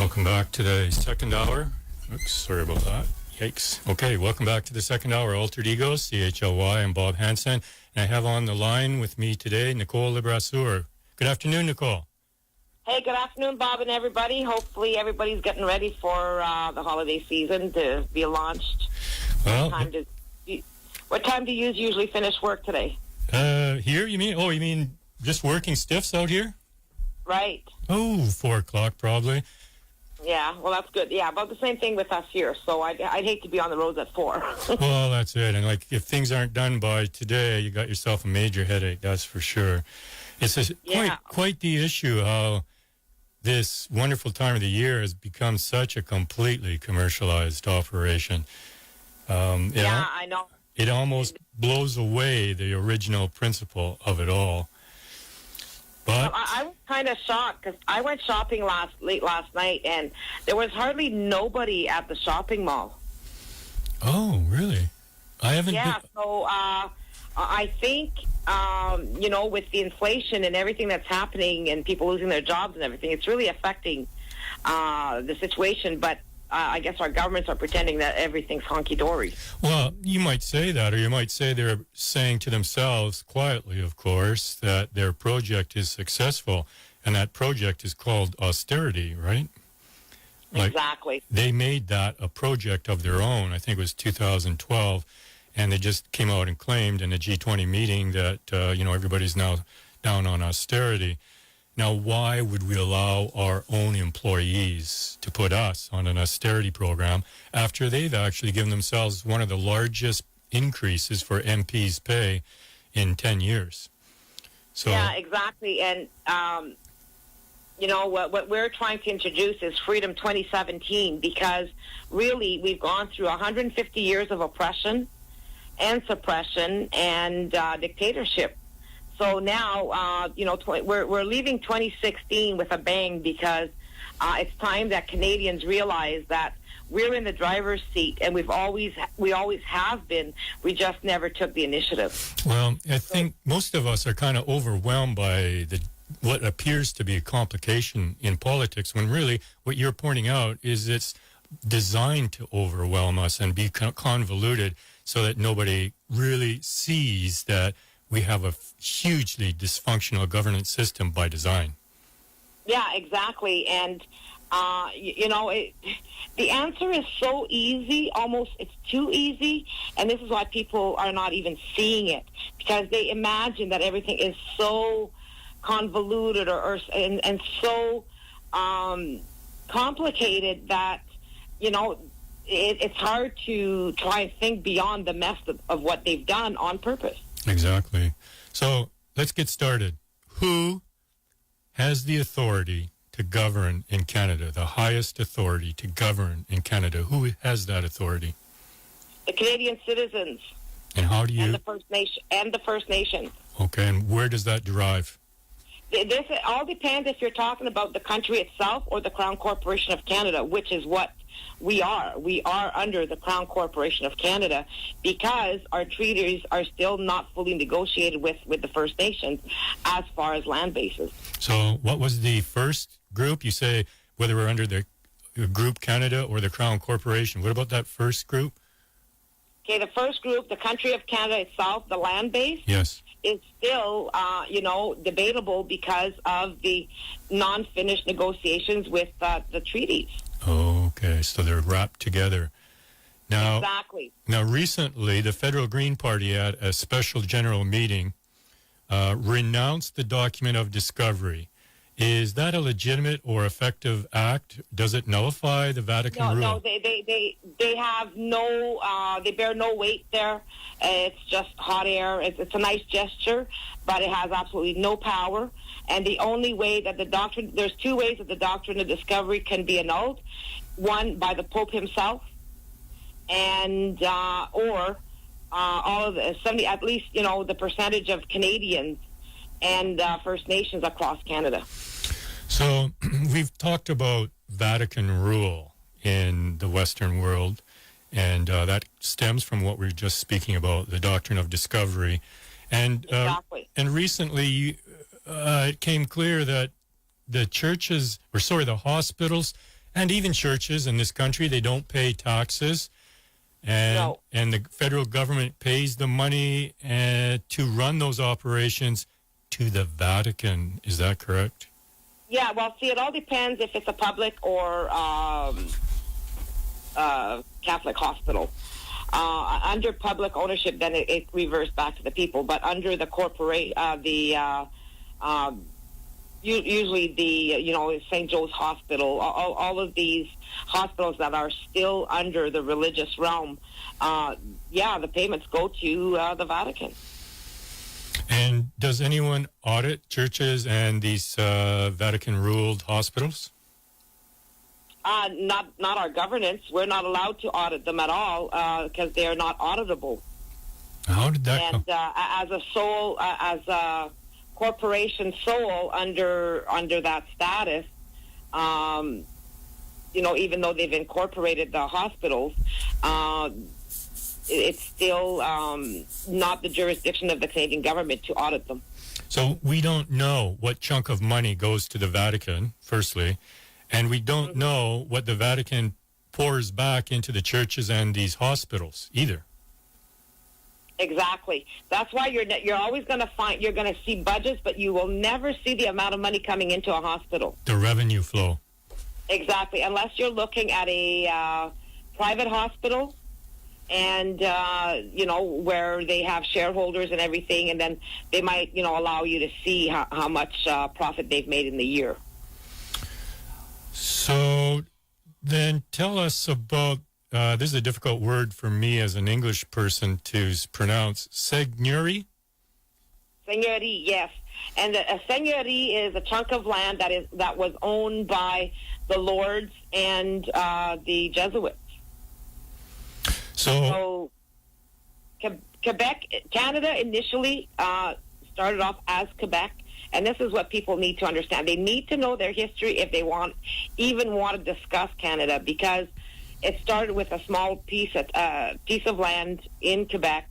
Welcome back to the second hour. Oops, sorry about that. Yikes. Okay, welcome back to the second hour, Altered Egos, CHLY. I'm Bob Hansen, and I have on the line with me today Nicole Lebrasseur. Good afternoon, Nicole. Hey, good afternoon, Bob and everybody. Hopefully everybody's getting ready for the holiday season to be launched. Well, what time do you usually finish work today? Here, you mean? Oh, you mean just working stiffs out here? Right. Oh, 4 o'clock probably. Yeah, well, that's good. Yeah, about the same thing with us here. So I'd hate to be on the roads at 4. Well, that's it. And like, if things aren't done by today, you got yourself a major headache. That's for sure. It's quite the issue how this wonderful time of the year has become such a completely commercialized operation. I know. It almost blows away the original principle of it all. But I was kind of shocked because I went shopping late last night, and there was hardly nobody at the shopping mall. Oh, really? I haven't. Yeah, so I think with the inflation and everything that's happening, and people losing their jobs and everything, it's really affecting the situation. But I guess our governments are pretending that everything's honky-dory. Well, you might say that, or you might say they're saying to themselves, quietly, of course, that their project is successful, and that project is called austerity, right? Exactly. They made that a project of their own. I think it was 2012, and they just came out and claimed in a G20 meeting that, everybody's now down on austerity. Now, why would we allow our own employees to put us on an austerity program after they've actually given themselves one of the largest increases for MPs' pay in 10 years? So, yeah, exactly. And, what we're trying to introduce is Freedom 2017, because really we've gone through 150 years of oppression and suppression and dictatorship. So now, we're leaving 2016 with a bang, because it's time that Canadians realize that we're in the driver's seat, and we always have been. We just never took the initiative. Well, I think most of us are kind of overwhelmed by what appears to be a complication in politics, when really what you're pointing out is it's designed to overwhelm us and be convoluted so that nobody really sees that we have a hugely dysfunctional governance system by design. Yeah, exactly. And, the answer is so easy, almost it's too easy. And this is why people are not even seeing it, because they imagine that everything is so convoluted and so complicated that, it's hard to try and think beyond the mess of what they've done on purpose. Exactly. So let's get started. Who has the authority to govern in Canada, the highest authority to govern in Canada? Who has that authority? The Canadian citizens. And how do you... And the First Nation. Okay, and where does that derive? This all depends if you're talking about the country itself or the Crown Corporation of Canada, which is what we are. We are under the Crown Corporation of Canada, because our treaties are still not fully negotiated with the First Nations as far as land bases. So what was the first group? You say whether we're under the Group Canada or the Crown Corporation. What about that first group? Okay, the first group, the country of Canada itself, the land base. Yes. Is still, debatable because of the non-finished negotiations with the treaties. Okay, so they're wrapped together. Now, exactly. Now, recently, the Federal Green Party at a special general meeting renounced the document of discovery. Is that a legitimate or effective act? Does it nullify the Vatican rule? No, they have no, they bear no weight there. It's just hot air. It's a nice gesture, but it has absolutely no power. And the only way that there's two ways that the doctrine of discovery can be annulled. One, by the Pope himself, and or all of the 70, at least, the percentage of Canadians and First Nations across Canada. So we've talked about Vatican rule in the Western world, and that stems from what we were just speaking about, the doctrine of discovery. And exactly. And recently it came clear that the churches, the hospitals And even churches in this country, they don't pay taxes. And, No. and the federal government pays the money to run those operations to the Vatican. Is that correct? Yeah, well, see, it all depends if it's a public or Catholic hospital. Under public ownership, then it reverts back to the people. But under the usually the St. Joe's Hospital, all of these hospitals that are still under the religious realm, the payments go to the Vatican. And does anyone audit churches and these Vatican-ruled hospitals? Not our governance. We're not allowed to audit them at all because they are not auditable. How did that come? And as a corporation sole under that status, even though they've incorporated the hospitals, it's still not the jurisdiction of the Canadian government to audit them. So we don't know what chunk of money goes to the Vatican, firstly, and we don't know what the Vatican pours back into the churches and these hospitals either. Exactly. That's why you're always going to see budgets, but you will never see the amount of money coming into a hospital. The revenue flow. Exactly, unless you're looking at a private hospital, and where they have shareholders and everything, and then they might allow you to see how much profit they've made in the year. So then tell us about this is a difficult word for me as an English person to pronounce. Seigneurie? Seigneurie, yes. And a seigneurie is a chunk of land that was owned by the lords and the Jesuits. So Quebec, Canada initially started off as Quebec, and this is what people need to understand. They need to know their history if they want to discuss Canada, because it started with a small piece of land in Quebec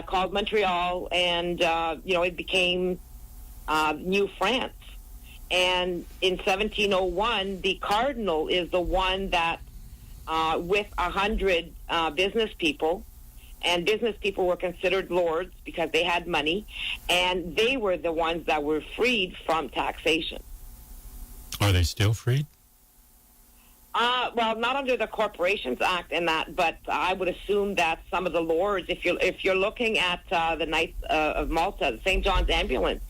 called Montreal, and it became New France. And in 1701, the cardinal is the one that, with 100 business people, and business people were considered lords because they had money, and they were the ones that were freed from taxation. Are they still freed? Well, not under the Corporations Act and that, but I would assume that some of the lords, if you're looking at the Knights of Malta, the St. John's Ambulance,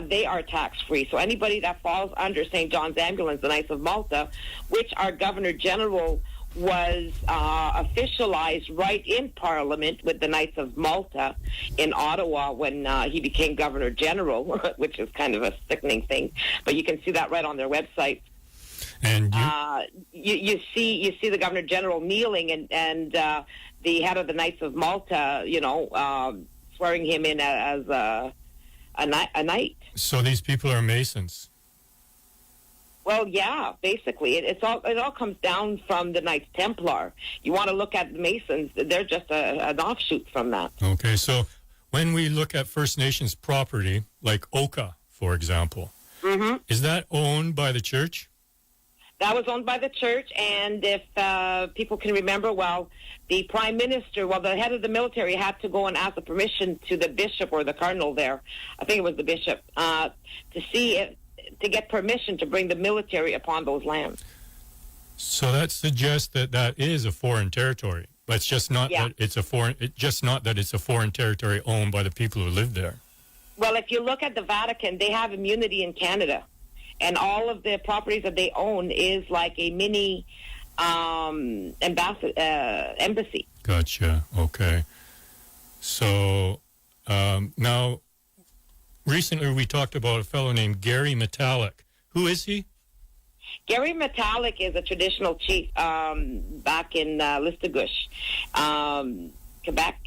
they are tax-free. So anybody that falls under St. John's Ambulance, the Knights of Malta, which our Governor General was officialized right in Parliament with the Knights of Malta in Ottawa when he became Governor General, which is kind of a sickening thing. But you can see that right on their website. And you see the Governor General kneeling and the head of the Knights of Malta, swearing him in as a knight. So these people are Masons. Well, yeah, basically, it all comes down from the Knights Templar. You want to look at the Masons; they're just an offshoot from that. Okay, so when we look at First Nations property, like Oka, for example, is that owned by the church? That was owned by the church, and if people can remember, the prime minister, the head of the military had to go and ask the permission to the bishop or the cardinal there. I think it was the bishop to get permission to bring the military upon those lands. So that suggests that is a foreign territory, but it's just not that it's a foreign territory owned by the people who live there. Well, if you look at the Vatican, they have immunity in Canada, and all of the properties that they own is like a mini embassy. Gotcha. Okay. So now, recently we talked about a fellow named Gary Metallic. Who is he? Gary Metallic is a traditional chief back in Listagouche, Quebec.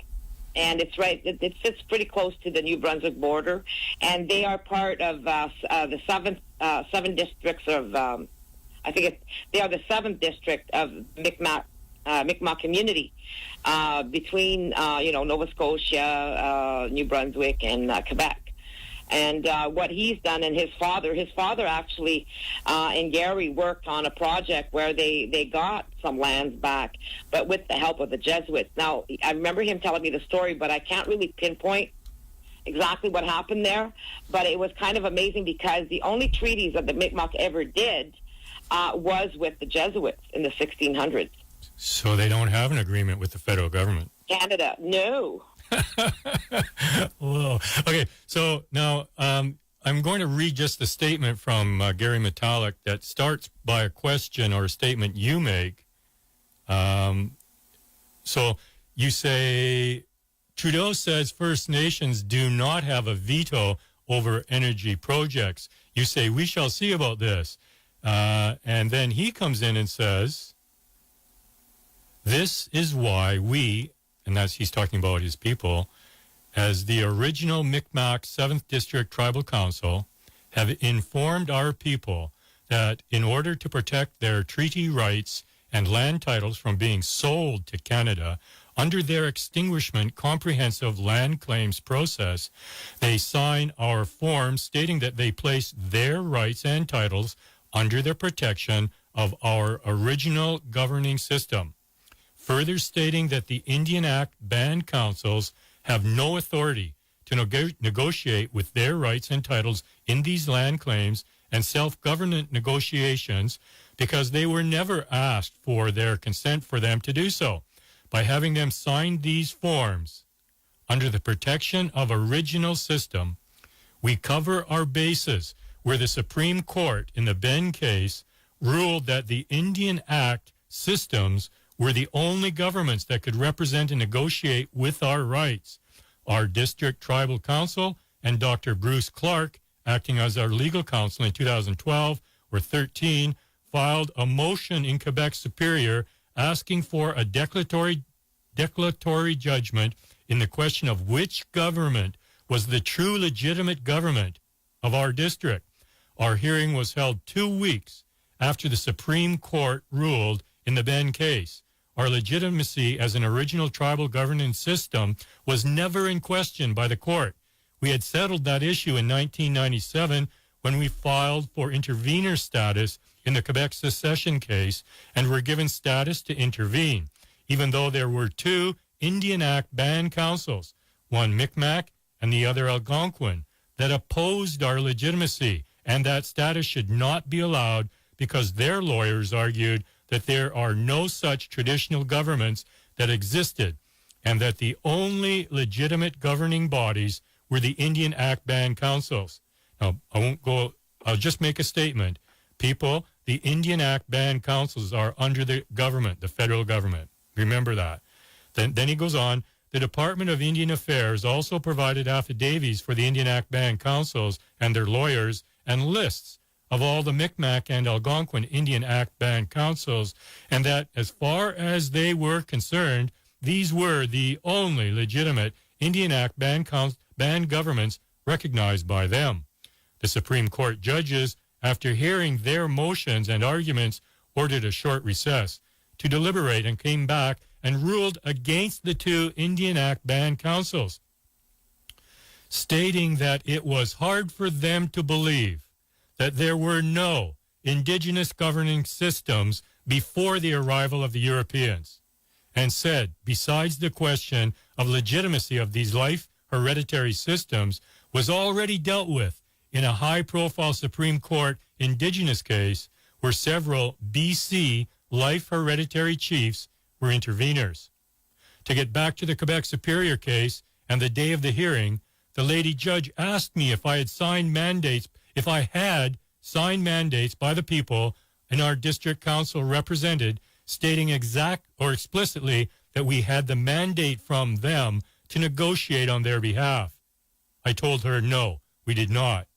And it's right, it sits pretty close to the New Brunswick border. And they are part of the seven districts of, they are the 7th district of Mi'kmaq community between, Nova Scotia, New Brunswick, and Quebec. And what he's done, and his father actually in Gary worked on a project where they got some lands back, but with the help of the Jesuits. Now, I remember him telling me the story, but I can't really pinpoint exactly what happened there. But it was kind of amazing because the only treaties that the Mi'kmaq ever did was with the Jesuits in the 1600s. So they don't have an agreement with the federal government. Canada, no. Whoa. Okay, so now I'm going to read just a statement from Gary Metallic that starts by a question or a statement you make. So you say, Trudeau says First Nations do not have a veto over energy projects. You say, we shall see about this. And then he comes in and says, this is why we, and that's he's talking about his people, as the original Mi'kmaq 7th District Tribal Council, have informed our people that in order to protect their treaty rights and land titles from being sold to Canada under their extinguishment comprehensive land claims process, they sign our form stating that they place their rights and titles under the protection of our original governing system, further stating that the Indian Act band councils have no authority to negotiate with their rights and titles in these land claims and self-government negotiations because they were never asked for their consent for them to do so. By having them sign these forms under the protection of original system, we cover our bases where the Supreme Court in the Ben case ruled that the Indian Act systems were the only governments that could represent and negotiate with our rights. Our district tribal council and Dr. Bruce Clark, acting as our legal counsel in 2012 or 13, filed a motion in Quebec Superior asking for a declaratory judgment in the question of which government was the true legitimate government of our district. Our hearing was held 2 weeks after the Supreme Court ruled in the Ben case. Our legitimacy as an original tribal governance system was never in question by the court. We had settled that issue in 1997 when we filed for intervener status in the Quebec secession case and were given status to intervene, even though there were two Indian Act band councils, one Mi'kmaq and the other Algonquin, that opposed our legitimacy and that status should not be allowed because their lawyers argued that there are no such traditional governments that existed and that the only legitimate governing bodies were the Indian Act band councils. Now, I'll just make a statement. People, the Indian Act band councils are under the government, the federal government. Remember that. Then he goes on, the Department of Indian Affairs also provided affidavits for the Indian Act band councils and their lawyers and lists of all the Mi'kmaq and Algonquin Indian Act band councils, and that as far as they were concerned, these were the only legitimate Indian Act band governments recognized by them. The Supreme Court judges, after hearing their motions and arguments, ordered a short recess to deliberate and came back and ruled against the two Indian Act band councils, stating that it was hard for them to believe that there were no indigenous governing systems before the arrival of the Europeans, and said, besides the question of legitimacy of these life hereditary systems was already dealt with in a high-profile Supreme Court indigenous case where several BC life hereditary chiefs were interveners. To get back to the Quebec Superior case and the day of the hearing, the lady judge asked me if I had signed mandates by the people in our district council represented, stating explicitly that we had the mandate from them to negotiate on their behalf. I told her no, we did not.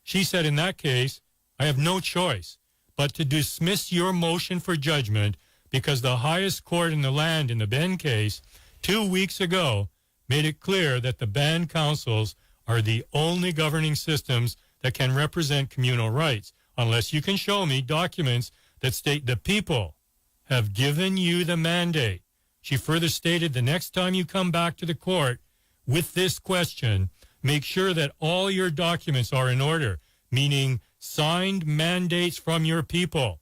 She said, in that case, I have no choice but to dismiss your motion for judgment because the highest court in the land in the Ben case 2 weeks ago made it clear that the band councils are the only governing systems that can represent communal rights, unless you can show me documents that state the people have given you the mandate. She further stated the next time you come back to the court with this question, make sure that all your documents are in order, meaning signed mandates from your people.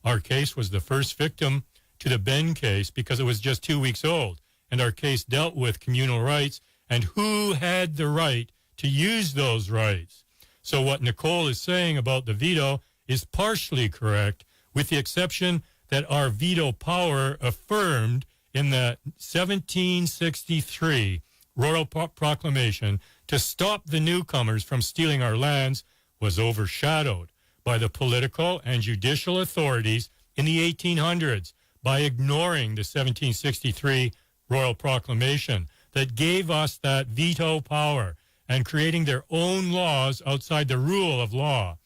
Our case was the first victim to the Ben case because it was just 2 weeks old, and our case dealt with communal rights and who had the right to use those rights. So what Nicole is saying about the veto is partially correct, with the exception that our veto power affirmed in the 1763 Royal Proclamation to stop the newcomers from stealing our lands was overshadowed by the political and judicial authorities in the 1800s by ignoring the 1763 Royal Proclamation that gave us that veto power and creating their own laws outside the rule of law.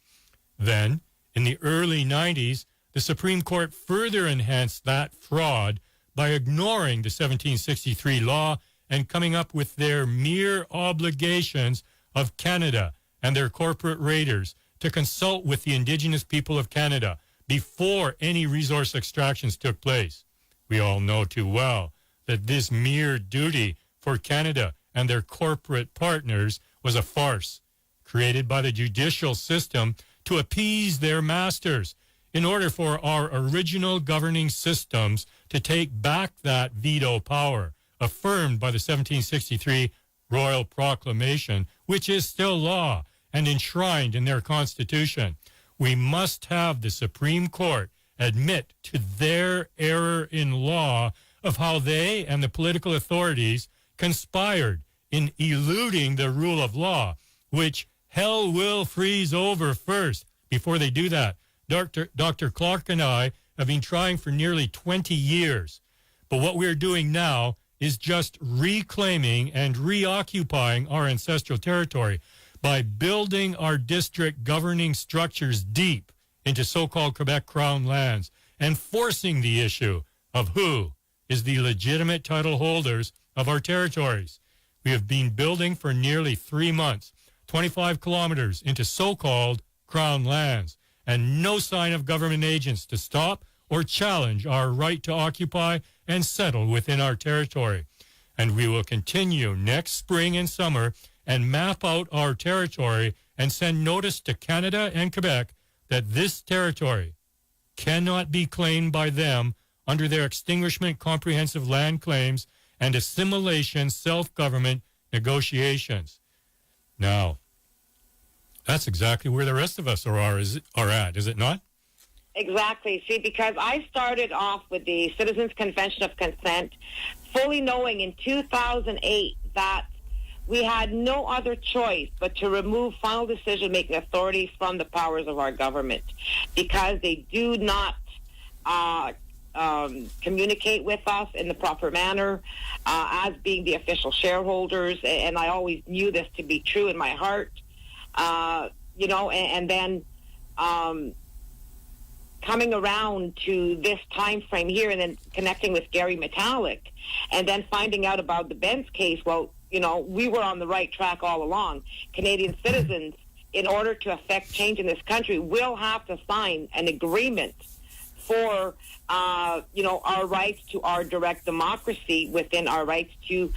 Then, in the early 90s, the Supreme Court further enhanced that fraud by ignoring the 1763 law and coming up with their mere obligations of Canada and their corporate raiders to consult with the Indigenous people of Canada before any resource extractions took place. We all know too well that this mere duty for Canada and their corporate partners was a farce created by the judicial system to appease their masters in order for our original governing systems to take back that veto power affirmed by the 1763 Royal Proclamation, which is still law and enshrined in their Constitution. We must have the Supreme Court admit to their error in law of how they and the political authorities conspired in eluding the rule of law, which hell will freeze over first. Before they do that, Dr. Clark and I have been trying for nearly 20 years. But what we're doing now is just reclaiming and reoccupying our ancestral territory by building our district governing structures deep into so-called Quebec Crown lands and forcing the issue of who is the legitimate title holders of our territories. We have been building for nearly 3 months, 25 kilometers into so-called Crown lands, and no sign of government agents to stop or challenge our right to occupy and settle within our territory. And we will continue next spring and summer and map out our territory and send notice to Canada and Quebec that this territory cannot be claimed by them under their extinguishment comprehensive land claims and assimilation self-government negotiations. Now, that's exactly where the rest of us are at, is it not? Exactly. See, because I started off with the Citizens Convention of Consent, fully knowing in 2008 that we had no other choice but to remove final decision-making authority from the powers of our government because they do not communicate with us in the proper manner as being the official shareholders. And I always knew this to be true in my heart. And then coming around to this time frame here and then connecting with Gary Metallic and then finding out about the Benz case, well, we were on the right track all along. Canadian citizens, in order to affect change in this country, will have to sign an agreement for, our rights to our direct democracy within our rights to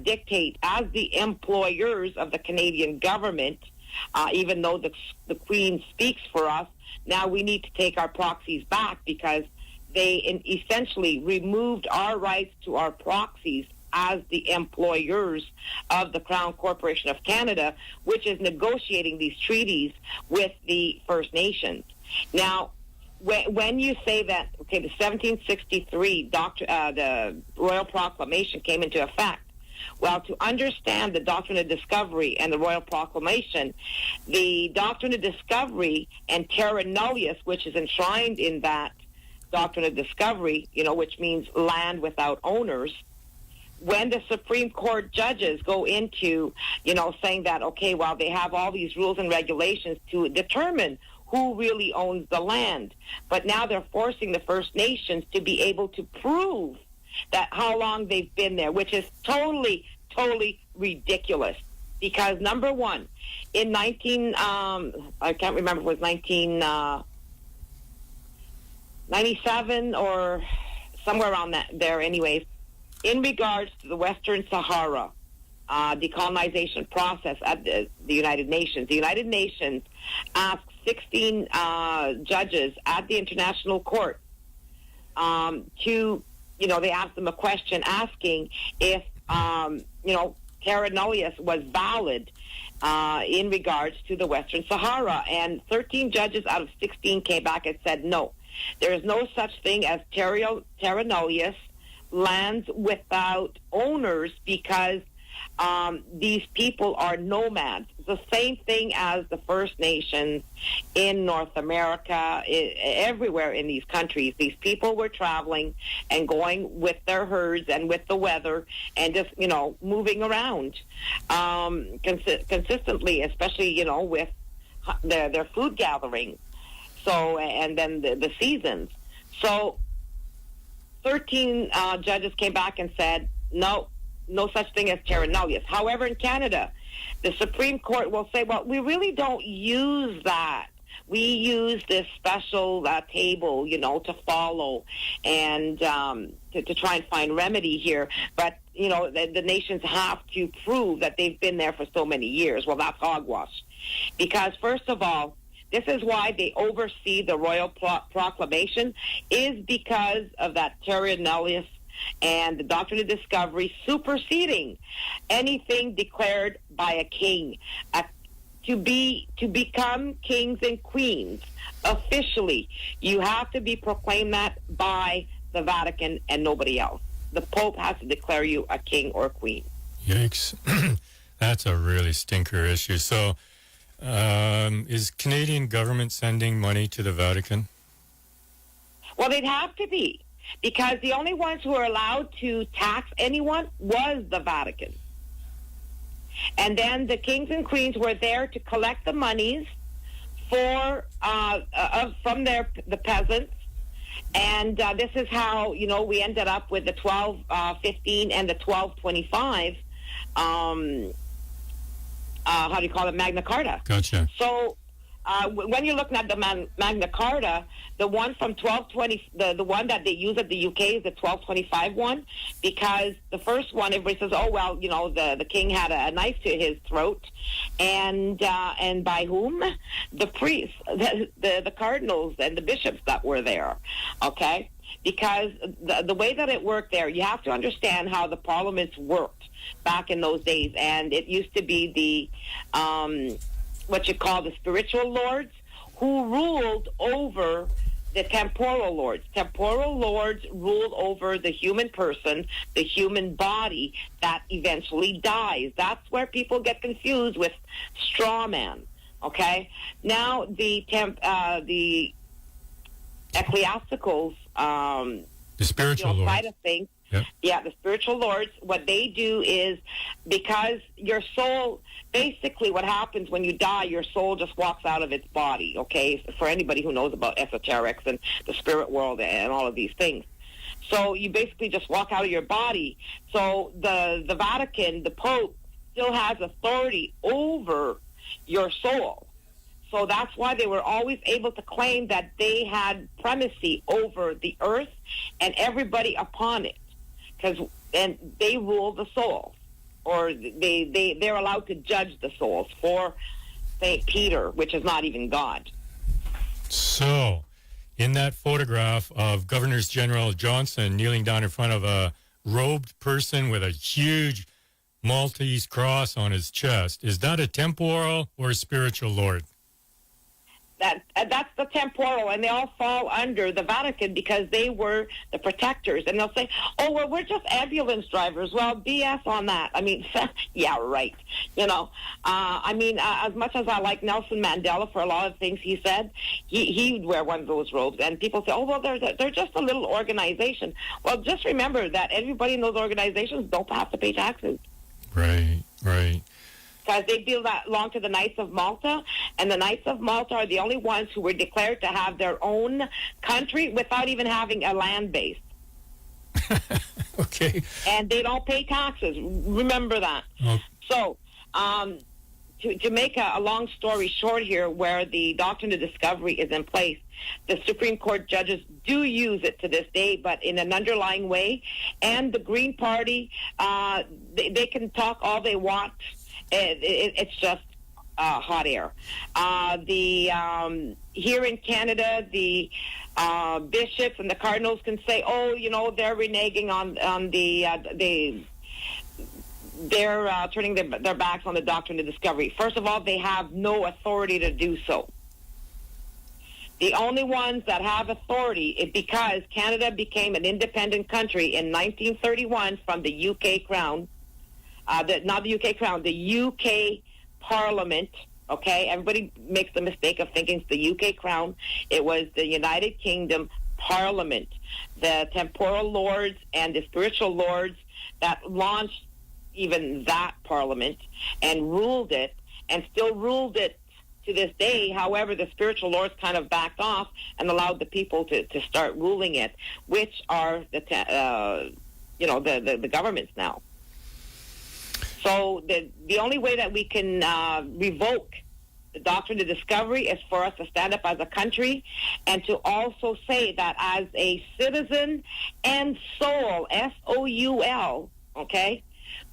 dictate as the employers of the Canadian government. Even though the Queen speaks for us, now we need to take our proxies back because they essentially removed our rights to our proxies as the employers of the Crown Corporation of Canada, which is negotiating these treaties with the First Nations. Now, when you say that, okay, the 1763 the Royal Proclamation came into effect, well, to understand the Doctrine of Discovery and the Royal Proclamation, the Doctrine of Discovery and terra nullius, which is enshrined in that Doctrine of Discovery, which means land without owners, when the Supreme Court judges go into, saying that, okay, well, they have all these rules and regulations to determine who really owns the land, but now they're forcing the First Nations to be able to prove that how long they've been there, which is totally ridiculous. Because number one, in I can't remember if it was 1997 or somewhere around there anyways, in regards to the Western Sahara, decolonization process at the United Nations. The United Nations asked 16 judges at the International Court to, they asked them a question asking if, terra nullius was valid in regards to the Western Sahara. And 13 judges out of 16 came back and said, no, there is no such thing as terra nullius, lands without owners, because these people are nomads. The same thing as the First Nations in North America, everywhere in these countries. These people were traveling and going with their herds and with the weather and just, moving around consistently, especially, with their food gathering. So, and then the seasons. So 13 judges came back and said, no such thing as terra nullius. However, in Canada, the Supreme Court will say, well, we really don't use that. We use this special table, to follow and to try and find remedy here. But, the nations have to prove that they've been there for so many years. Well, that's hogwash. Because, first of all, this is why they oversee the Royal Proclamation, is because of that terra nullius and the doctrine of discovery superseding anything declared by a king. To become kings and queens officially, you have to be proclaimed that by the Vatican and nobody else. The Pope has to declare you a king or queen. Yikes. That's a really stinker issue. So is Canadian government sending money to the Vatican? Well, they'd have to be, because the only ones who were allowed to tax anyone was the Vatican. And then the kings and queens were there to collect the monies from the peasants. And this is how, we ended up with the 1215 and the 1225, Magna Carta. Gotcha. So when you're looking at the Magna Carta, the one from 1220, the one that they use at the UK is the 1225 one, because the first one, everybody says, oh, well, the king had a knife to his throat, and by whom? The priests, the cardinals and the bishops that were there, okay? Because the way that it worked there, you have to understand how the parliaments worked back in those days, and it used to be the what you call the spiritual lords, who ruled over the temporal lords. Temporal lords ruled over the human person, the human body that eventually dies. That's where people get confused with straw man. Okay, now the ecclesiasticals, the spiritual lords, side of things. Yep. Yeah, the spiritual lords, what they do is, because your soul, basically what happens when you die, your soul just walks out of its body, okay? For anybody who knows about esoterics and the spirit world and all of these things. So you basically just walk out of your body. So the Vatican, the Pope, still has authority over your soul. So that's why they were always able to claim that they had primacy over the earth and everybody upon it. And they rule the soul, or they're allowed to judge the souls for St. Peter, which is not even God. So, in that photograph of Governors General Johnson kneeling down in front of a robed person with a huge Maltese cross on his chest, is that a temporal or a spiritual lord? That's the temporal, and they all fall under the Vatican because they were the protectors. And they'll say, oh, well, we're just ambulance drivers. Well, BS on that. I mean, yeah, right. As much as I like Nelson Mandela for a lot of things he said, he'd wear one of those robes. And people say, oh, well, they're just a little organization. Well, just remember that everybody in those organizations don't have to pay taxes. Right. Because they belong to the Knights of Malta, and the Knights of Malta are the only ones who were declared to have their own country without even having a land base. Okay. And they don't pay taxes. Remember that. Okay. So, to make a long story short here, where the doctrine of discovery is in place, the Supreme Court judges do use it to this day, but in an underlying way. And the Green Party, they can talk all they want. It's just hot air. Here in Canada, the bishops and the cardinals can say, oh, they're reneging on they're turning their backs on the doctrine of discovery. First of all, they have no authority to do so. The only ones that have authority is because Canada became an independent country in 1931 from the UK Crown, not the UK Crown, the UK Parliament. Okay, everybody makes the mistake of thinking it's the UK Crown. It was the United Kingdom Parliament, the temporal lords and the spiritual lords that launched even that parliament and ruled it, and still ruled it to this day. However, the spiritual lords kind of backed off and allowed the people to start ruling it, which are the governments now. So the only way that we can revoke the doctrine of discovery is for us to stand up as a country and to also say that as a citizen and soul, S-O-U-L, okay,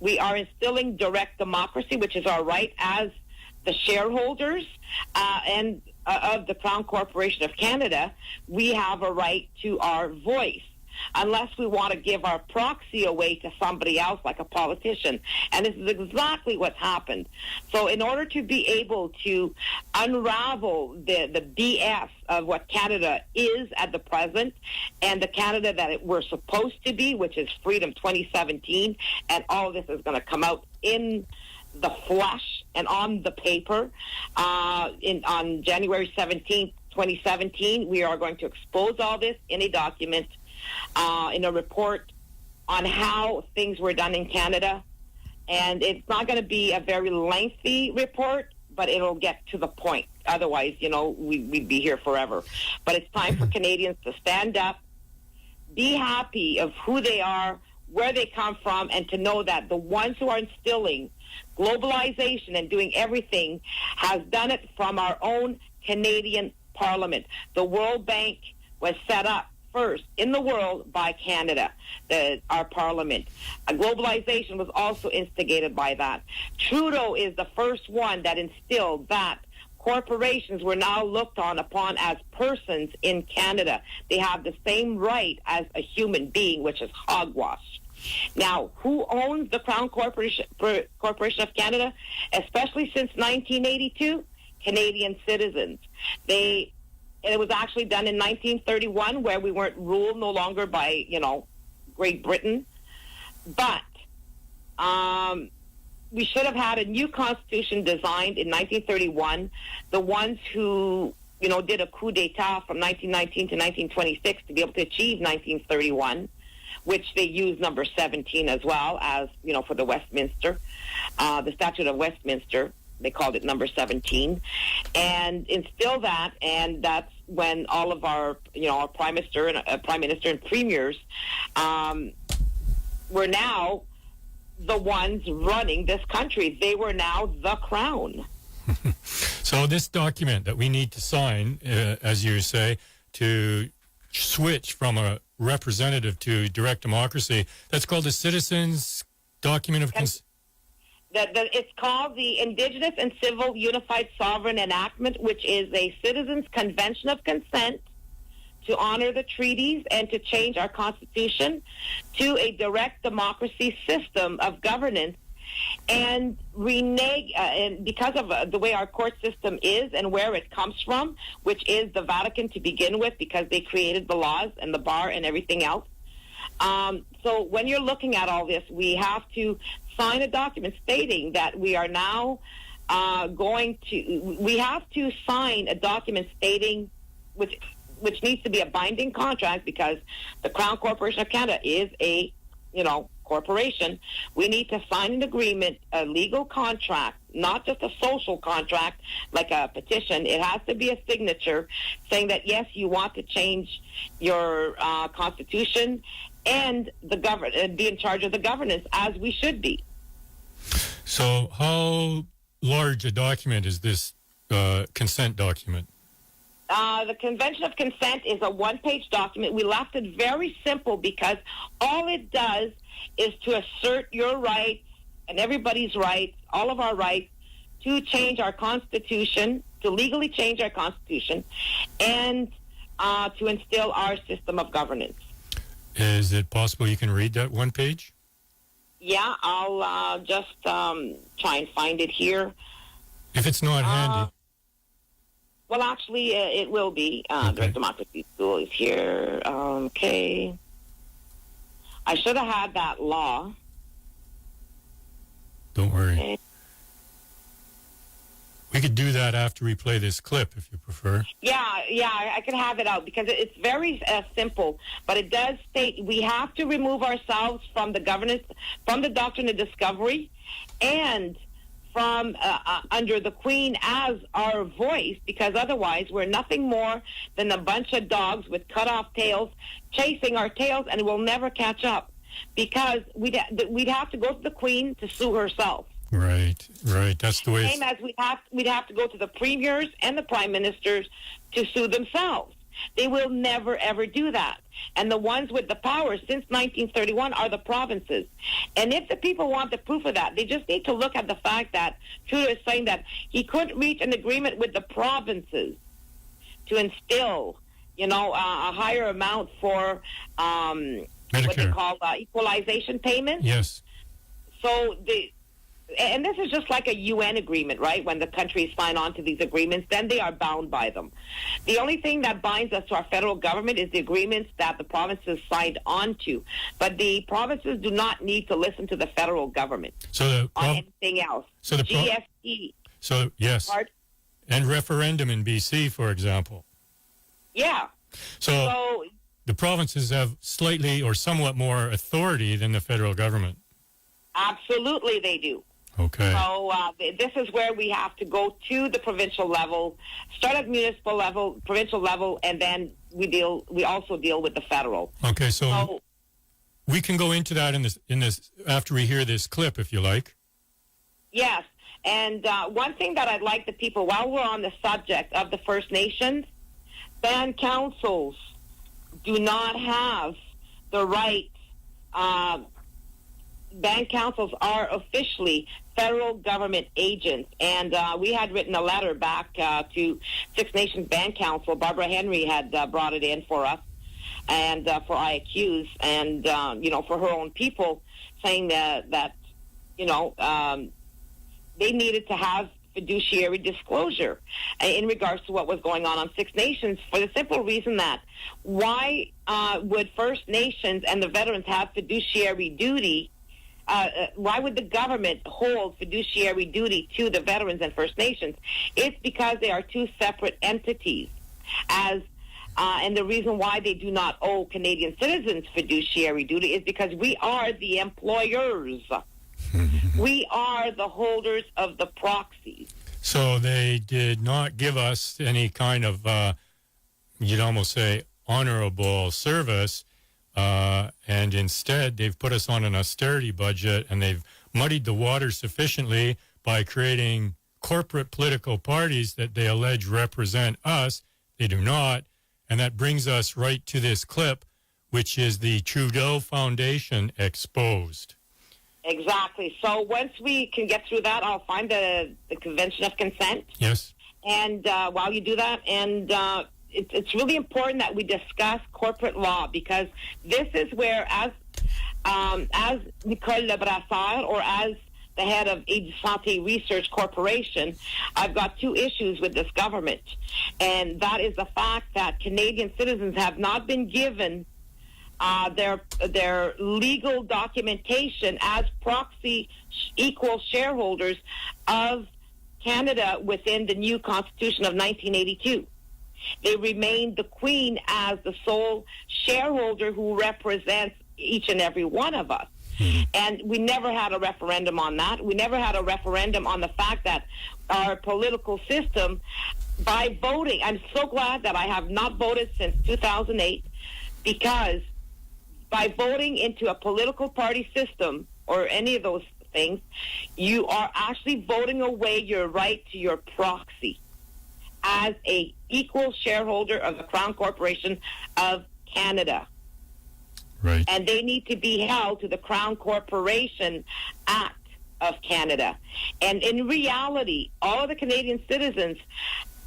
we are instilling direct democracy, which is our right as the shareholders and of the Crown Corporation of Canada. We have a right to our voice, unless we want to give our proxy away to somebody else like a politician. And this is exactly what's happened. So in order to be able to unravel the BS of what Canada is at the present and the Canada that we're supposed to be, which is Freedom 2017, and all of this is going to come out in the flesh and on the paper on January 17th, 2017. We are going to expose all this in a document, in a report on how things were done in Canada. And it's not going to be a very lengthy report, but it'll get to the point. Otherwise, we'd be here forever. But it's time for Canadians to stand up, be happy of who they are, where they come from, and to know that the ones who are instilling globalization and doing everything has done it from our own Canadian Parliament. The World Bank was set up first in the world by Canada, our parliament. Globalization was also instigated by that. Trudeau is the first one that instilled that corporations were now looked upon as persons in Canada. They have the same right as a human being, which is hogwash. Now, who owns the Crown Corporation of Canada, especially since 1982? Canadian citizens. It was actually done in 1931, where we weren't ruled no longer by, Great Britain. But we should have had a new constitution designed in 1931. The ones who, did a coup d'etat from 1919 to 1926 to be able to achieve 1931, which they used number 17 as well as, for the Westminster, the Statute of Westminster. They called it number 17, and instill that, and that's when all of our, our prime minister and premiers were now the ones running this country. They were now the crown. So this document that we need to sign, as you say, to switch from a representative to direct democracy, that's called the Citizens Document of Consent. It's called the Indigenous and Civil Unified Sovereign Enactment, which is a Citizens' Convention of Consent to honor the treaties and to change our Constitution to a direct democracy system of governance. And renege, and because of the way our court system is and where it comes from, which is the Vatican to begin with, because they created the laws and the bar and everything else. So when you're looking at all this, we have to sign a document stating that we are now we have to sign a document stating, which needs to be a binding contract, because the Crown Corporation of Canada is a, corporation. We need to sign an agreement, a legal contract, not just a social contract like a petition. It has to be a signature saying that, yes, you want to change your Constitution and be in charge of the governance, as we should be. So how large a document is this consent document? The Convention of Consent is a one-page document. We left it very simple because all it does is to assert your rights and everybody's rights, all of our rights, to change our Constitution, to legally change our Constitution, and to instill our system of governance. Is it possible you can read that one page? Yeah, I'll just try and find it here. If it's not handy. Well, actually, it will be. Direct Democracy School is here. Okay. I should have had that law. Don't worry. Okay. We could do that after we play this clip, if you prefer. Yeah, I can have it out because it's very simple, but it does state we have to remove ourselves from the governance, from the doctrine of discovery, and from under the Queen as our voice, because otherwise we're nothing more than a bunch of dogs with cut off tails chasing our tails, and we'll never catch up because we'd have to go to the Queen to sue herself. Right. That's the way. Same as we'd have to go to the premiers and the prime ministers to sue themselves. They will never, ever do that. And the ones with the power since 1931 are the provinces. And if the people want the proof of that, they just need to look at the fact that Trudeau is saying that he couldn't reach an agreement with the provinces to instill, a higher amount for Medicare. what they call equalization payments. Yes. So and this is just like a UN agreement, right? When the countries sign on to these agreements, then they are bound by them. The only thing that binds us to our federal government is the agreements that the provinces signed on to. But the provinces do not need to listen to the federal government on anything else. So the GST. So, yes. Part, and referendum in BC, for example. Yeah. So the provinces have slightly or somewhat more authority than the federal government. Absolutely, they do. Okay. So this is where we have to go to the provincial level, start at municipal level, provincial level, and then we also deal with the federal. Okay, so we can go into that in this after we hear this clip, if you like. Yes, and one thing that I'd like the people, while we're on the subject of the First Nations, band councils do not have the right. Band councils are officially federal government agents, and we had written a letter back to Six Nations Band Council. Barbara Henry had brought it in for us, and for IAQs, and for her own people, saying that they needed to have fiduciary disclosure in regards to what was going on Six Nations, for the simple reason that why would First Nations and the veterans have fiduciary duty? Why would the government hold fiduciary duty to the veterans and First Nations? It's because they are two separate entities. And the reason why they do not owe Canadian citizens fiduciary duty is because we are the employers. We are the holders of the proxies. So they did not give us any kind of, you'd almost say, honorable service. And instead, they've put us on an austerity budget, and they've muddied the water sufficiently by creating corporate political parties that they allege represent us. They do not. And that brings us right to this clip, which is the Trudeau Foundation exposed. Exactly. So once we can get through that, I'll find the Convention of Consent. Yes. And while you do that, and it's really important that we discuss corporate law, because this is where, as Nicole Lebrasseur, or as the head of Age Santé Research Corporation, I've got two issues with this government. And that is the fact that Canadian citizens have not been given their legal documentation as proxy equal shareholders of Canada within the new Constitution of 1982. They remain the Queen as the sole shareholder who represents each and every one of us. And we never had a referendum on that. We never had a referendum on the fact that our political system, by voting, I'm so glad that I have not voted since 2008, because by voting into a political party system or any of those things, you are actually voting away your right to your proxy as a equal shareholder of the Crown Corporation of Canada. Right. And they need to be held to the Crown Corporation Act of Canada. And in reality, all of the Canadian citizens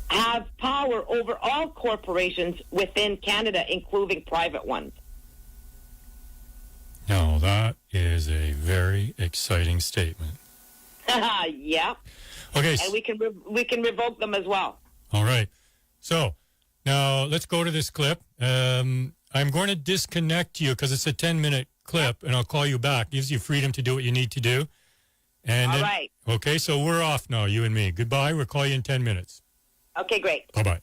have power over all corporations within Canada, including private ones. Now, that is a very exciting statement. Yeah. Okay. And we can revoke them as well. All right. So now let's go to this clip. I'm going to disconnect you because it's a 10-minute clip, and I'll call you back. Gives you freedom to do what you need to do. And All then, right. Okay, so we're off now, you and me. Goodbye. We'll call you in 10 minutes. Okay, great. Bye-bye.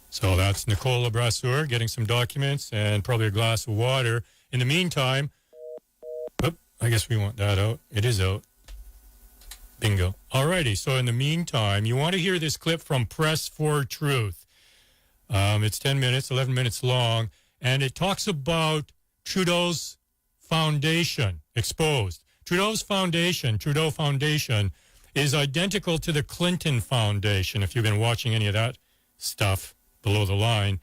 So that's Nicole Brasseur getting some documents and probably a glass of water. In the meantime, I guess we want that out. It is out. Bingo. All righty. So in the meantime, you want to hear this clip from Press for Truth. It's 10 minutes, 11 minutes long, and it talks about Trudeau's foundation exposed. Trudeau Foundation, is identical to the Clinton Foundation, if you've been watching any of that stuff below the line,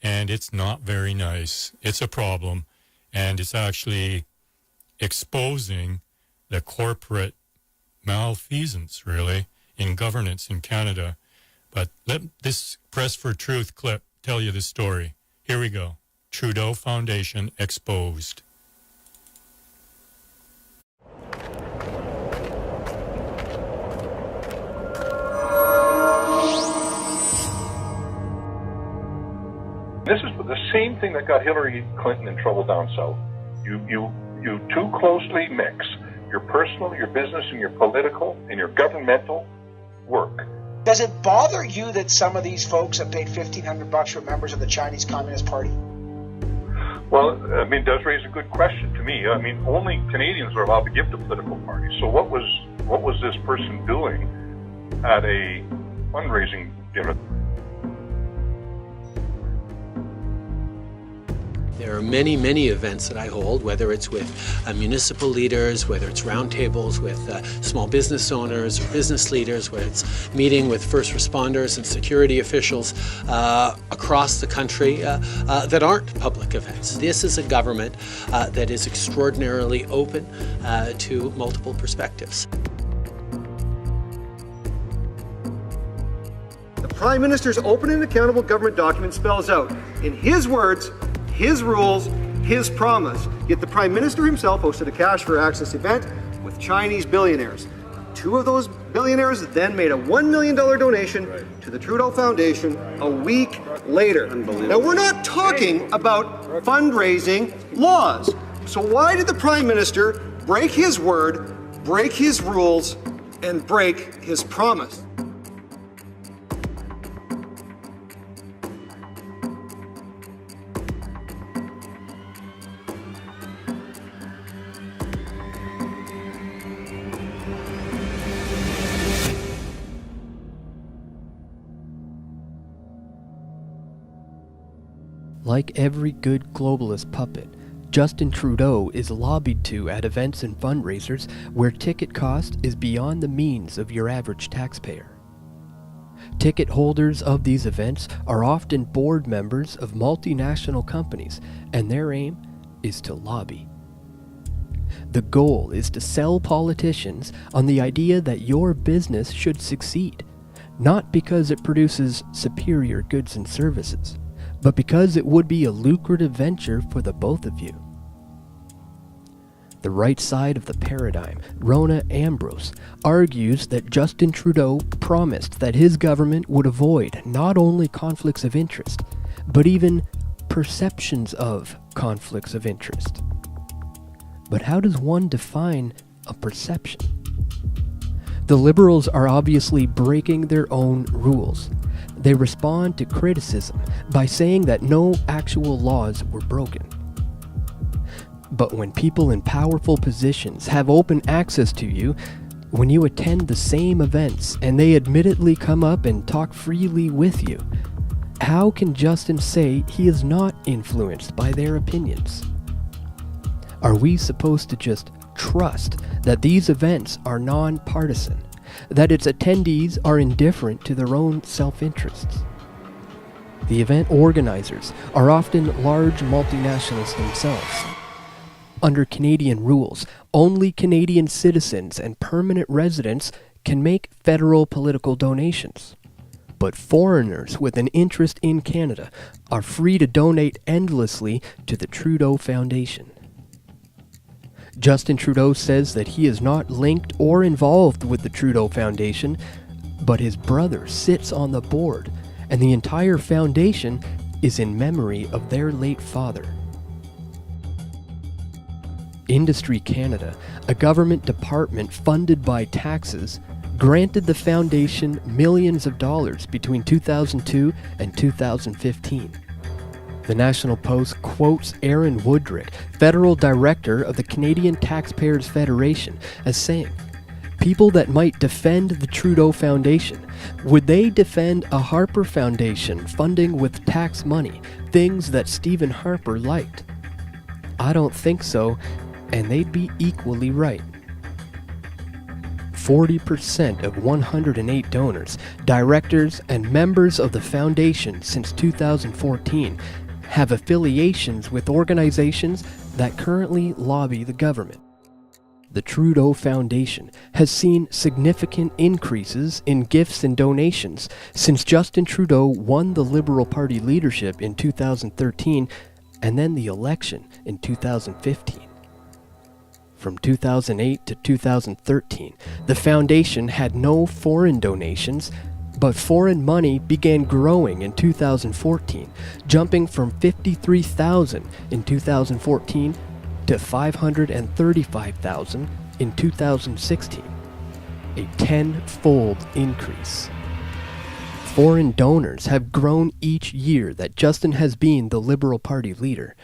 and it's not very nice. It's a problem, and it's actually exposing the corporate malfeasance, really, in governance in Canada. But let this Press for Truth clip tell you the story. Here we go. Trudeau Foundation exposed. This is the same thing that got Hillary Clinton in trouble down south. You too closely mix your personal, your business, and your political, and your governmental work. Does it bother you that some of these folks have paid $1,500 for members of the Chinese Communist Party? Well, I mean, it does raise a good question to me. I mean, only Canadians are allowed to give to political parties. So what was this person doing at a fundraising dinner? There are many, many events that I hold, whether it's with municipal leaders, whether it's roundtables with small business owners or business leaders, whether it's meeting with first responders and security officials across the country that aren't public events. This is a government that is extraordinarily open to multiple perspectives. The Prime Minister's open and accountable government document spells out, in his words, his rules, his promise. Yet the Prime Minister himself hosted a Cash for Access event with Chinese billionaires. Two of those billionaires then made a $1 million donation to the Trudeau Foundation a week later. Now, we're not talking about fundraising laws. So why did the Prime Minister break his word, break his rules, and break his promise? Like every good globalist puppet, Justin Trudeau is lobbied to at events and fundraisers where ticket cost is beyond the means of your average taxpayer. Ticket holders of these events are often board members of multinational companies, and their aim is to lobby. The goal is to sell politicians on the idea that your business should succeed, not because it produces superior goods and services, but because it would be a lucrative venture for the both of you. The right side of the paradigm, Rona Ambrose, argues that Justin Trudeau promised that his government would avoid not only conflicts of interest, but even perceptions of conflicts of interest. But how does one define a perception? The Liberals are obviously breaking their own rules. They respond to criticism by saying that no actual laws were broken. But when people in powerful positions have open access to you, when you attend the same events and they admittedly come up and talk freely with you, how can Justin say he is not influenced by their opinions? Are we supposed to just trust that these events are nonpartisan, that its attendees are indifferent to their own self-interests. The event organizers are often large multinationals themselves. Under Canadian rules, only Canadian citizens and permanent residents can make federal political donations. But foreigners with an interest in Canada are free to donate endlessly to the Trudeau Foundation. Justin Trudeau says that he is not linked or involved with the Trudeau Foundation, but his brother sits on the board, and the entire foundation is in memory of their late father. Industry Canada, a government department funded by taxes, granted the foundation millions of dollars between 2002 and 2015. The National Post quotes Aaron Woodrick, federal director of the Canadian Taxpayers Federation, as saying, "People that might defend the Trudeau Foundation, would they defend a Harper Foundation funding with tax money, things that Stephen Harper liked? I don't think so, and they'd be equally right." 40% of 108 donors, directors, and members of the foundation since 2014 have affiliations with organizations that currently lobby the government. The Trudeau Foundation has seen significant increases in gifts and donations since Justin Trudeau won the Liberal Party leadership in 2013 and then the election in 2015. From 2008 to 2013, the foundation had no foreign donations, but foreign money began growing in 2014, jumping from $53,000 in 2014 to $535,000 in 2016, a 10-fold increase. Foreign donors have grown each year that Justin has been the Liberal Party leader.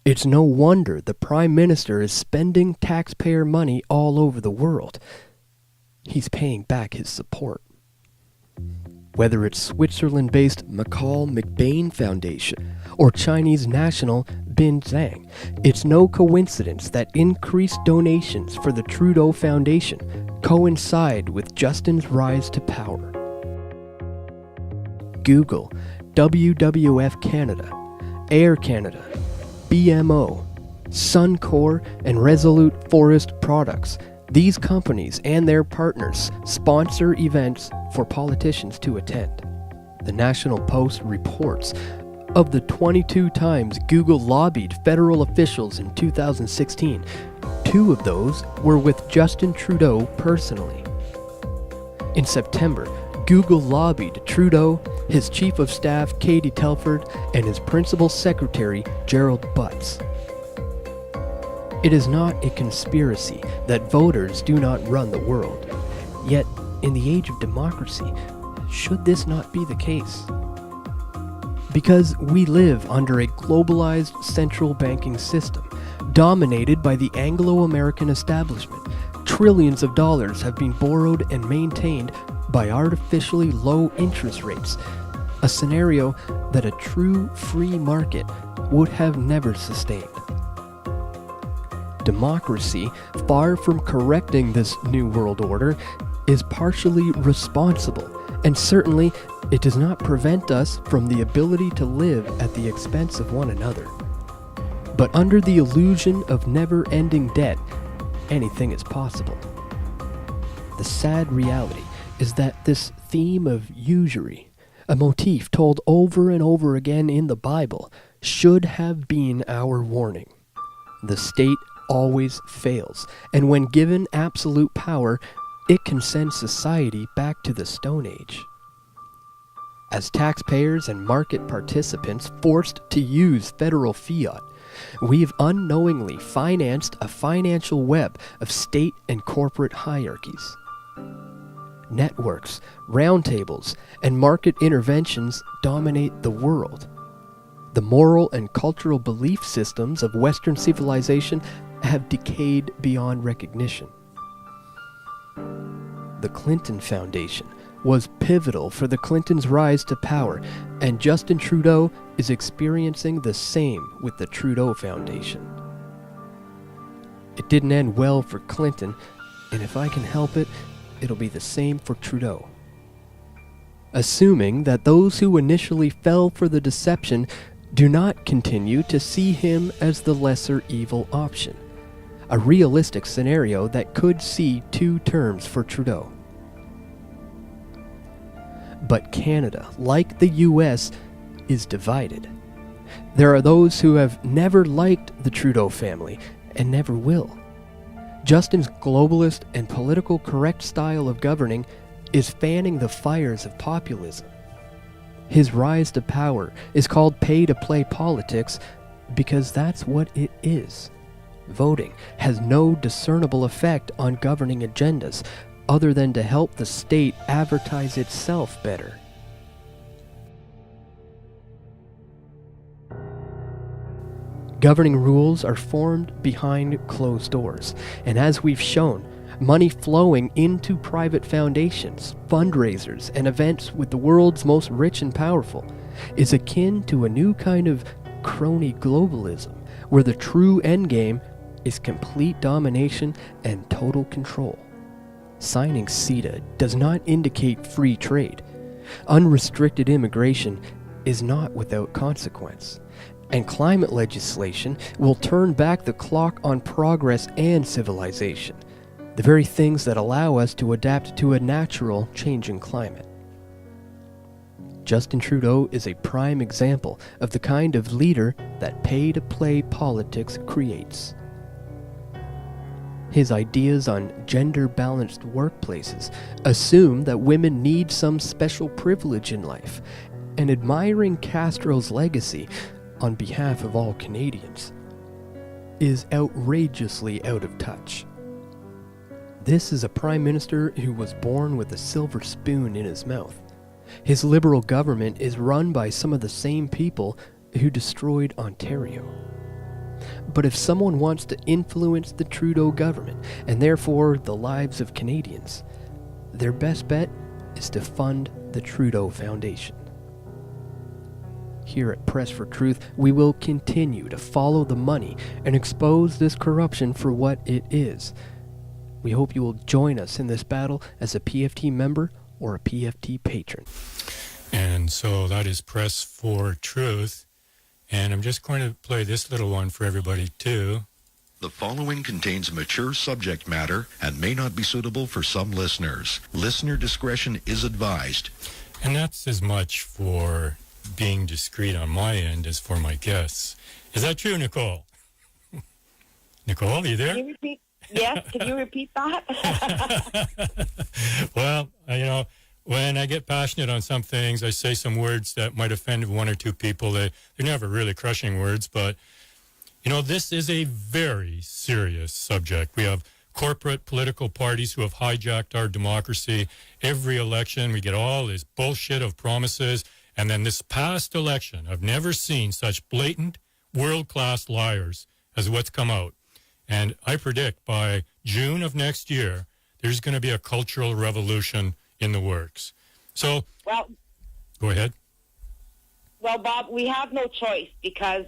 It's no wonder the Prime Minister is spending taxpayer money all over the world. He's paying back his support. Whether it's Switzerland-based McCall McBain Foundation or Chinese national Bin Zhang, it's no coincidence that increased donations for the Trudeau Foundation coincide with Justin's rise to power. Google, WWF Canada, Air Canada, BMO, Suncor, and Resolute Forest Products. These companies and their partners sponsor events for politicians to attend. The National Post reports of the 22 times Google lobbied federal officials in 2016, 2 of those were with Justin Trudeau personally. In September, Google lobbied Trudeau, his chief of staff Katie Telford, and his principal secretary Gerald Butts. It is not a conspiracy that voters do not run the world. Yet, in the age of democracy, should this not be the case? Because we live under a globalized central banking system, dominated by the Anglo-American establishment. Trillions of dollars have been borrowed and maintained by artificially low interest rates, a scenario that a true free market would have never sustained. Democracy, far from correcting this new world order, is partially responsible, and certainly it does not prevent us from the ability to live at the expense of one another. But under the illusion of never-ending debt, anything is possible. The sad reality is that this theme of usury, a motif told over and over again in the Bible, should have been our warning. The state always fails, and when given absolute power, it can send society back to the Stone Age. As taxpayers and market participants forced to use federal fiat, we've unknowingly financed a financial web of state and corporate hierarchies. Networks, roundtables, and market interventions dominate the world. The moral and cultural belief systems of Western civilization have decayed beyond recognition. The Clinton Foundation was pivotal for the Clintons' rise to power, and Justin Trudeau is experiencing the same with the Trudeau Foundation. It didn't end well for Clinton, and if I can help it, it'll be the same for Trudeau. Assuming that those who initially fell for the deception do not continue to see him as the lesser evil option. A realistic scenario that could see 2 terms for Trudeau. But Canada, like the US, is divided. There are those who have never liked the Trudeau family and never will. Justin's globalist and political correct style of governing is fanning the fires of populism. His rise to power is called pay-to-play politics because that's what it is. Voting has no discernible effect on governing agendas other than to help the state advertise itself better. Governing rules are formed behind closed doors, and as we've shown, money flowing into private foundations, fundraisers, and events with the world's most rich and powerful is akin to a new kind of crony globalism, where the true endgame is complete domination and total control. Signing CETA does not indicate free trade. Unrestricted immigration is not without consequence. And climate legislation will turn back the clock on progress and civilization, the very things that allow us to adapt to a natural changing climate. Justin Trudeau is a prime example of the kind of leader that pay-to-play politics creates. His ideas on gender-balanced workplaces assume that women need some special privilege in life, and admiring Castro's legacy on behalf of all Canadians is outrageously out of touch. This is a Prime Minister who was born with a silver spoon in his mouth. His Liberal government is run by some of the same people who destroyed Ontario. But if someone wants to influence the Trudeau government, and therefore the lives of Canadians, their best bet is to fund the Trudeau Foundation. Here at Press for Truth, we will continue to follow the money and expose this corruption for what it is. We hope you will join us in this battle as a PFT member or a PFT patron. And so that is Press for Truth. And I'm just going to play this little one for everybody, too. The following contains mature subject matter and may not be suitable for some listeners. Listener discretion is advised. And that's as much for being discreet on my end as for my guests. Is that true, Nicole? Nicole, are you there? Can you repeat? Yes, can you repeat that? Well, when I get passionate on some things, I say some words that might offend 1 or 2 people. They're never really crushing words, but, this is a very serious subject. We have corporate political parties who have hijacked our democracy. Every election, we get all this bullshit of promises. And then this past election, I've never seen such blatant, world-class liars as what's come out. And I predict by June of next year, there's going to be a cultural revolution in the works. So, well, go ahead. Well, Bob, we have no choice because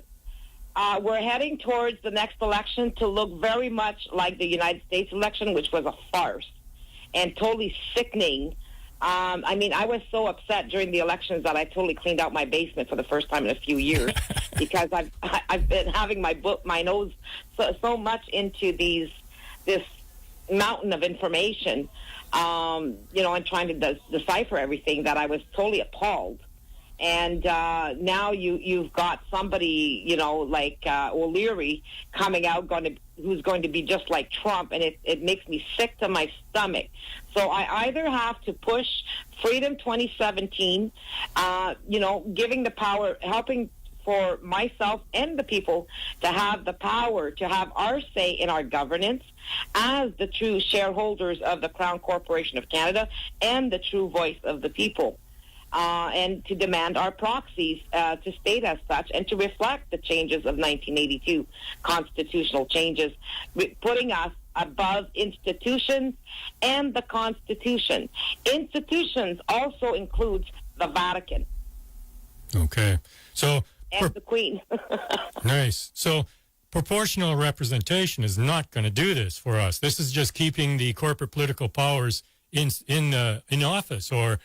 we're heading towards the next election to look very much like the United States election, which was a farce and totally sickening. I was so upset during the elections that I totally cleaned out my basement for the first time in a few years because I've been having my nose so much into this mountain of information, and trying to decipher everything that I was totally appalled. And now you've got somebody, like O'Leary coming out who's going to be just like Trump, and it makes me sick to my stomach. So I either have to push Freedom 2017, giving the power, helping for myself and the people to have the power to have our say in our governance as the true shareholders of the Crown Corporation of Canada and the true voice of the people. And to demand our proxies to state as such and to reflect the changes of 1982 constitutional changes, putting us above institutions and the Constitution. Institutions also includes the Vatican. Okay. So and the Queen. Nice. So proportional representation is not going to do this for us. This is just keeping the corporate political powers in office or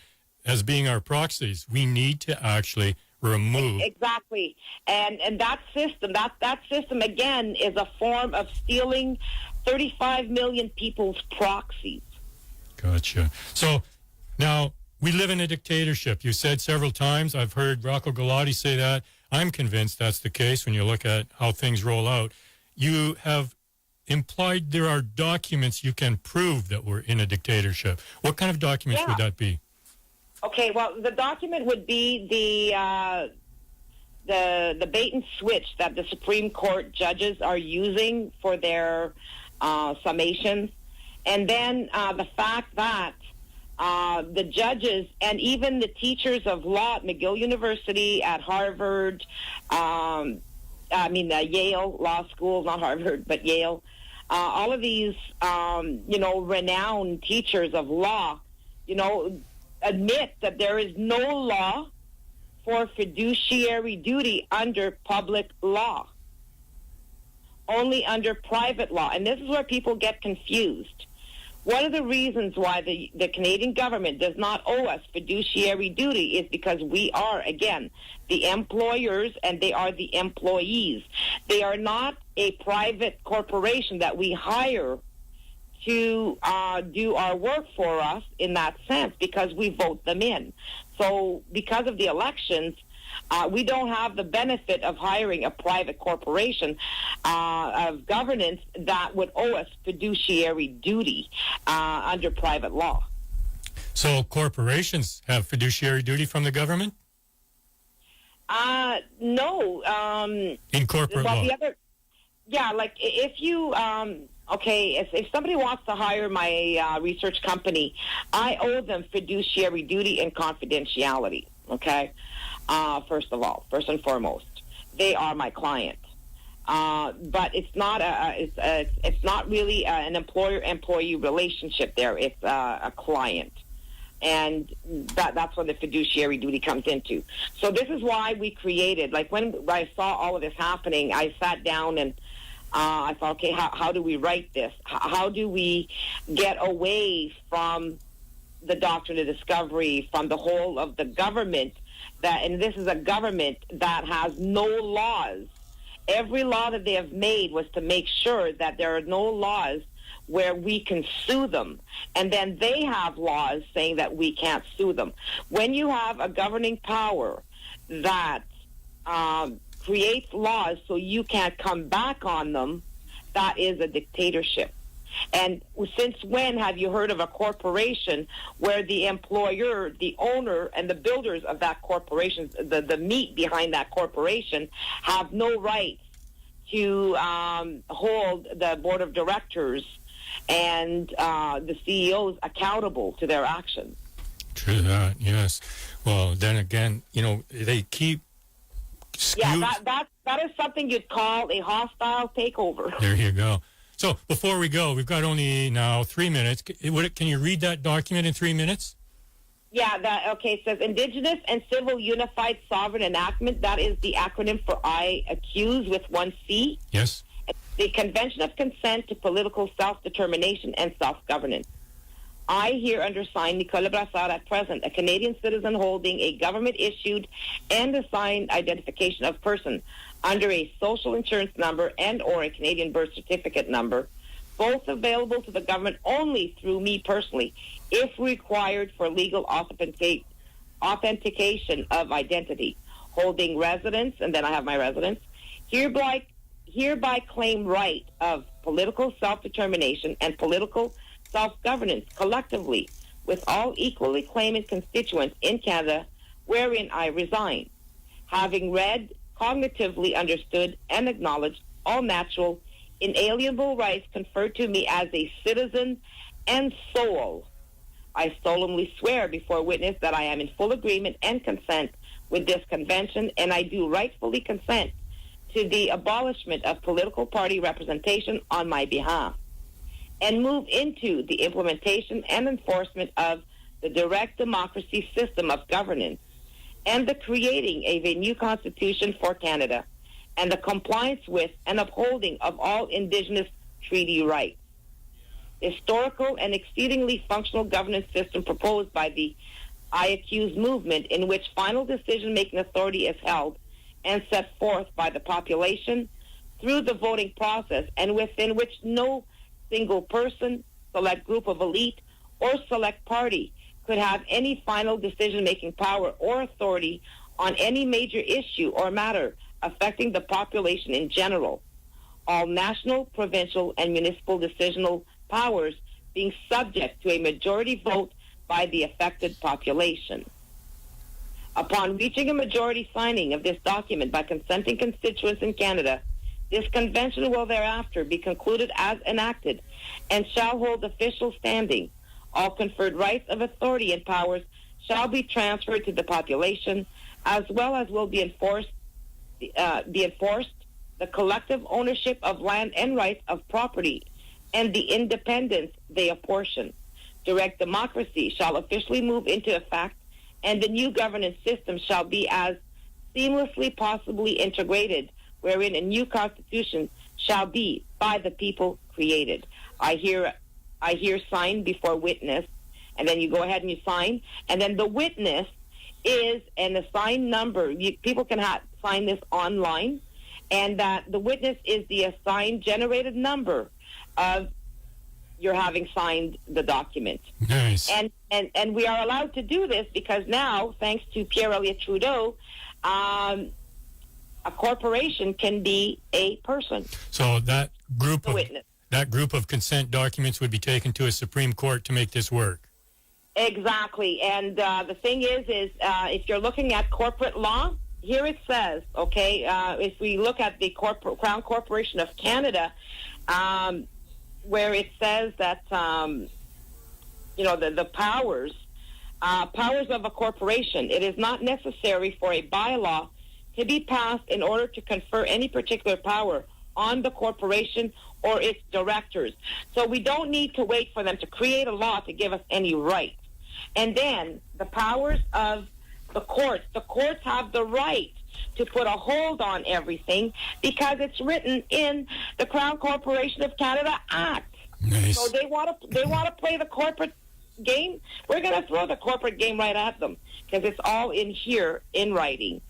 as being our proxies. We need to actually remove. Exactly. And that system again is a form of stealing 35 million people's proxies. Gotcha. So now we live in a dictatorship. You said several times, I've heard Rocco Galati say that. I'm convinced that's the case when you look at how things roll out. You have implied there are documents you can prove that we're in a dictatorship. What kind of documents would that be? Okay, well, the document would be the bait and switch that the Supreme Court judges are using for their summations. And then the fact that the judges and even the teachers of law at McGill University, at Harvard, Yale Law School, not Harvard, but Yale, all of these, renowned teachers of law, admit that there is no law for fiduciary duty under public law, only under private law. And this is where people get confused. One of the reasons why the Canadian government does not owe us fiduciary duty is because we are, again, the employers and they are the employees. They are not a private corporation that we hire to do our work for us in that sense because we vote them in. So because of the elections, we don't have the benefit of hiring a private corporation of governance that would owe us fiduciary duty under private law. So corporations have fiduciary duty from the government? No. In corporate law? If you... if somebody wants to hire my research company, I owe them fiduciary duty and confidentiality, okay? First and foremost. They are my client. But it's not it's not really an employer-employee relationship there. It's a client. And that's where the fiduciary duty comes into. So this is why we created, when I saw all of this happening, I sat down and I thought, okay, how do we write this? How do we get away from the doctrine of discovery, from the whole of the government, and this is a government that has no laws. Every law that they have made was to make sure that there are no laws where we can sue them. And then they have laws saying that we can't sue them. When you have a governing power that creates laws so you can't come back on them, that is a dictatorship. And since when have you heard of a corporation where the employer, the owner, and the builders of that corporation, the meat behind that corporation, have no right to hold the board of directors and the CEOs accountable to their actions? True that, yes. Well, then again, they keep skewed. Yeah, that is something you'd call a hostile takeover. There you go. So before we go, we've got only now 3 minutes. Can you read that document in 3 minutes? Yeah, it says Indigenous and Civil Unified Sovereign Enactment. That is the acronym for IACUSE with one C. Yes. The Convention of Consent to Political Self-Determination and Self-Governance. I here undersign Nicolas Brassard at present, a Canadian citizen holding a government-issued and assigned identification of person under a social insurance number and or a Canadian birth certificate number, both available to the government only through me personally, if required for legal authentication of identity, holding residence, and then I have my residence, hereby claim right of political self-determination and political self-governance collectively with all equally claiming constituents in Canada wherein I reside, having read, cognitively understood, and acknowledged all natural, inalienable rights conferred to me as a citizen and soul. I solemnly swear before witness that I am in full agreement and consent with this convention, and I do rightfully consent to the abolishment of political party representation on my behalf, and move into the implementation and enforcement of the direct democracy system of governance and the creating of a new constitution for Canada, and the compliance with and upholding of all Indigenous treaty rights. The historical and exceedingly functional governance system proposed by the I accuse movement, in which final decision-making authority is held and set forth by the population through the voting process, and within which no single person, select group of elite, or select party could have any final decision-making power or authority on any major issue or matter affecting the population in general. All national, provincial, and municipal decisional powers being subject to a majority vote by the affected population. Upon reaching a majority signing of this document by consenting constituents in Canada, this convention will thereafter be concluded as enacted and shall hold official standing. All conferred rights of authority and powers shall be transferred to the population, as well as will be enforced the collective ownership of land and rights of property and the independence they apportion. Direct democracy shall officially move into effect, and the new governance system shall be as seamlessly possibly integrated, wherein a new constitution shall be by the people created. I hear sign before witness, and then you go ahead and you sign, and then the witness is an assigned number. People can sign this online, and that the witness is the assigned generated number of you're having signed the document. Nice. And we are allowed to do this because now, thanks to Pierre Elliott Trudeau, a corporation can be a person. So that group A of witness. that group of consent documents would be taken to a Supreme Court to make this work. Exactly. And the thing is if you're looking at corporate law, here it says, okay, if we look at the Crown Corporation of Canada, where it says that, the powers of a corporation, it is not necessary for a bylaw to be passed in order to confer any particular power on the corporation or its directors. So we don't need to wait for them to create a law to give us any right. And then the powers of the courts have the right to put a hold on everything because it's written in the Crown Corporation of Canada Act. Nice. So they want to play the corporate game. We're going to throw the corporate game right at them because it's all in here in writing.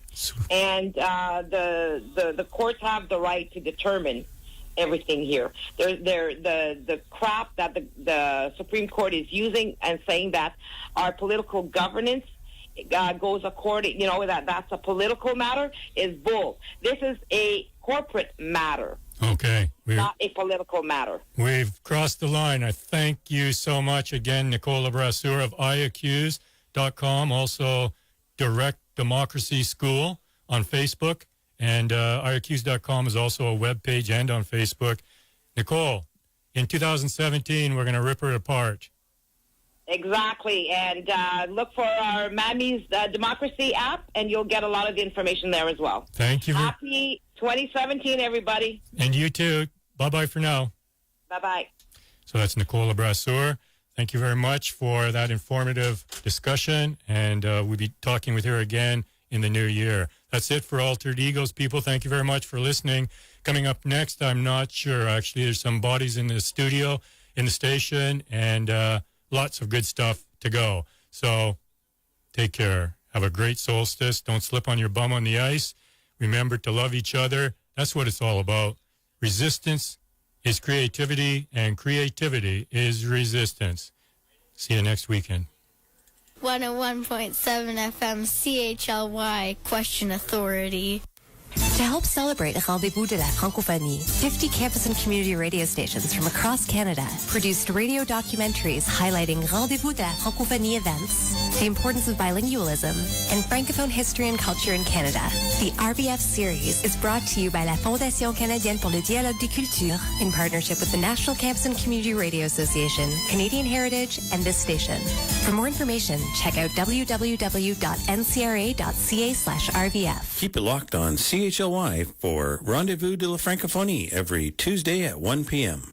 And the courts have the right to determine everything here. The crap that the Supreme Court is using and saying that our political governance goes according, that's a political matter is bull. This is a corporate matter. Okay. Not a political matter. We've crossed the line. I thank you so much again, Nicola Brasseur of iAccuse.com, also Direct Democracy School on Facebook, and iAccuse.com is also a web page and on Facebook. Nicole, in 2017, we're going to rip her apart. Exactly, and look for our Mammy's Democracy app, and you'll get a lot of the information there as well. Thank you. Happy 2017, everybody. And you too. Bye-bye for now. Bye-bye. So that's Nicola Brasseur. Thank you very much for that informative discussion, and we'll be talking with her again in the new year. That's it for Altered Egos, people. Thank you very much for listening. Coming up next, I'm not sure, actually. There's some bodies in the studio, in the station, and lots of good stuff to go. So take care. Have a great solstice. Don't slip on your bum on the ice. Remember to love each other. That's what it's all about. Resistance is creativity, and creativity is resistance. See you next weekend. 101.7 FM CHLY Question Authority. To help celebrate the Rendez-vous de la Francophonie, 50 campus and community radio stations from across Canada produced radio documentaries highlighting Rendez-vous de la Francophonie events, the importance of bilingualism, and Francophone history and culture in Canada. The RBF series is brought to you by la Fondation Canadienne pour le Dialogue des Cultures in partnership with the National Campus and Community Radio Association, Canadian Heritage, and this station. For more information, check out www.ncra.ca/RBF. Keep it locked on CHLY for Rendezvous de la Francophonie every Tuesday at 1 p.m.